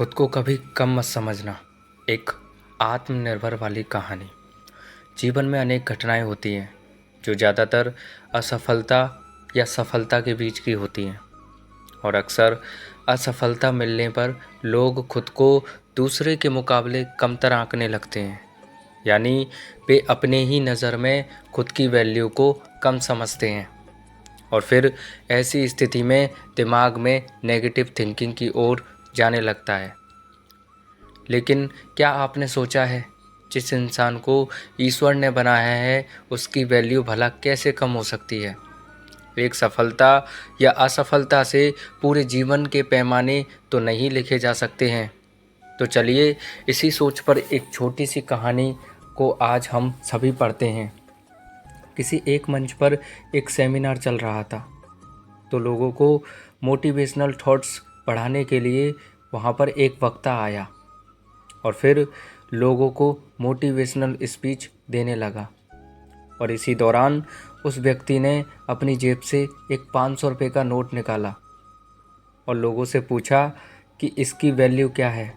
खुद को कभी कम मत समझना। एक आत्मनिर्भर वाली कहानी। जीवन में अनेक घटनाएं होती हैं जो ज़्यादातर असफलता या सफलता के बीच की होती हैं, और अक्सर असफलता मिलने पर लोग खुद को दूसरे के मुकाबले कमतर आंकने लगते हैं। यानी वे अपने ही नज़र में खुद की वैल्यू को कम समझते हैं, और फिर ऐसी स्थिति में दिमाग में नेगेटिव थिंकिंग की ओर जाने लगता है। लेकिन क्या आपने सोचा है, जिस इंसान को ईश्वर ने बनाया है उसकी वैल्यू भला कैसे कम हो सकती है? एक सफलता या असफलता से पूरे जीवन के पैमाने तो नहीं लिखे जा सकते हैं। तो चलिए इसी सोच पर एक छोटी सी कहानी को आज हम सभी पढ़ते हैं। किसी एक मंच पर एक सेमिनार चल रहा था, तो लोगों को मोटिवेशनल थॉट्स पढ़ाने के लिए वहाँ पर एक वक्ता आया और फिर लोगों को मोटिवेशनल स्पीच देने लगा। और इसी दौरान उस व्यक्ति ने अपनी जेब से एक 500 रुपये का नोट निकाला और लोगों से पूछा कि इसकी वैल्यू क्या है।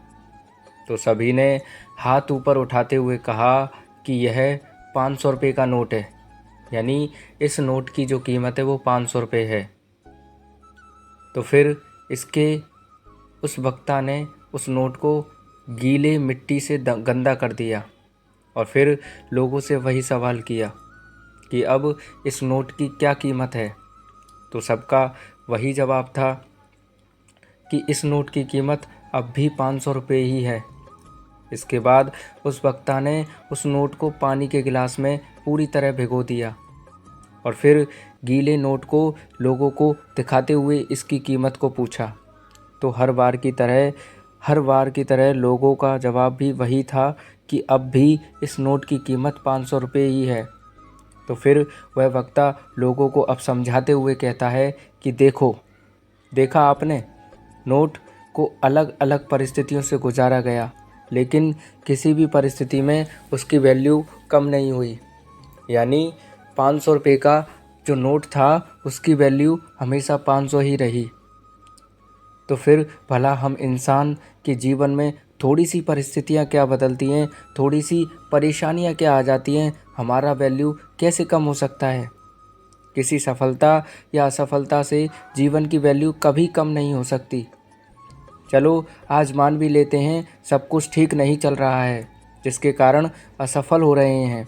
तो सभी ने हाथ ऊपर उठाते हुए कहा कि यह 500 रुपये का नोट है, यानी इस नोट की जो कीमत है वो 500 रुपये है। तो फिर इसके उस वक्ता ने उस नोट को गीले मिट्टी से गंदा कर दिया और फिर लोगों से वही सवाल किया कि अब इस नोट की क्या कीमत है। तो सबका वही जवाब था कि इस नोट की कीमत अब भी 500 रुपये ही है। इसके बाद उस वक्ता ने उस नोट को पानी के गिलास में पूरी तरह भिगो दिया और फिर गीले नोट को लोगों को दिखाते हुए इसकी कीमत को पूछा। तो हर बार की तरह लोगों का जवाब भी वही था कि अब भी इस नोट की कीमत 500 रुपये ही है। तो फिर वह वक्ता लोगों को अब समझाते हुए कहता है कि देखा आपने, नोट को अलग अलग परिस्थितियों से गुजारा गया, लेकिन किसी भी परिस्थिति में उसकी वैल्यू कम नहीं हुई। यानी 500 रुपये का जो नोट था उसकी वैल्यू हमेशा 500 ही रही। तो फिर भला हम इंसान के जीवन में थोड़ी सी परिस्थितियाँ क्या बदलती हैं, थोड़ी सी परेशानियाँ क्या आ जाती हैं, हमारा वैल्यू कैसे कम हो सकता है? किसी सफलता या असफलता से जीवन की वैल्यू कभी कम नहीं हो सकती। चलो आज मान भी लेते हैं सब कुछ ठीक नहीं चल रहा है, जिसके कारण असफल हो रहे हैं।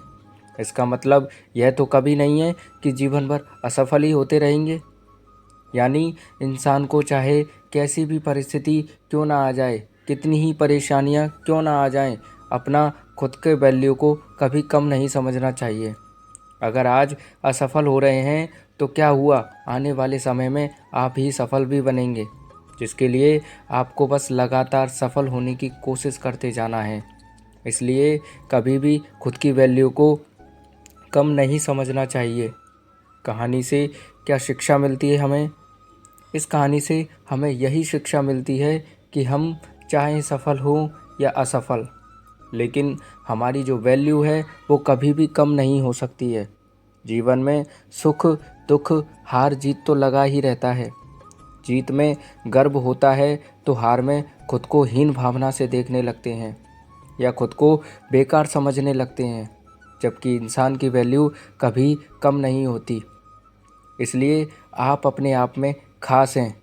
इसका मतलब यह तो कभी नहीं है कि जीवन भर असफल ही होते रहेंगे। यानी इंसान को चाहे कैसी भी परिस्थिति क्यों ना आ जाए, कितनी ही परेशानियां क्यों ना आ जाएं, अपना खुद के वैल्यू को कभी कम नहीं समझना चाहिए। अगर आज असफल हो रहे हैं तो क्या हुआ, आने वाले समय में आप ही सफल भी बनेंगे, जिसके लिए आपको बस लगातार सफल होने की कोशिश करते जाना है। इसलिए कभी भी खुद की वैल्यू को कम नहीं समझना चाहिए। कहानी से क्या शिक्षा मिलती है हमें? इस कहानी से हमें यही शिक्षा मिलती है कि हम चाहे सफल हों या असफल, लेकिन हमारी जो वैल्यू है वो कभी भी कम नहीं हो सकती है। जीवन में सुख दुख हार जीत तो लगा ही रहता है। जीत में गर्व होता है तो हार में खुद को हीन भावना से देखने लगते हैं या खुद को बेकार समझने लगते हैं, जबकि इंसान की वैल्यू कभी कम नहीं होती। इसलिए आप अपने आप में खास हैं,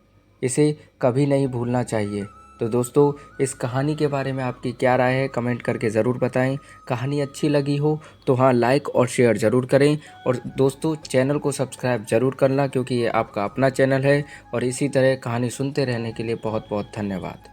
इसे कभी नहीं भूलना चाहिए। तो दोस्तों, इस कहानी के बारे में आपकी क्या राय है, कमेंट करके ज़रूर बताएं। कहानी अच्छी लगी हो तो हाँ, लाइक और शेयर ज़रूर करें, और दोस्तों चैनल को सब्सक्राइब ज़रूर करना, क्योंकि ये आपका अपना चैनल है। और इसी तरह कहानी सुनते रहने के लिए बहुत बहुत धन्यवाद।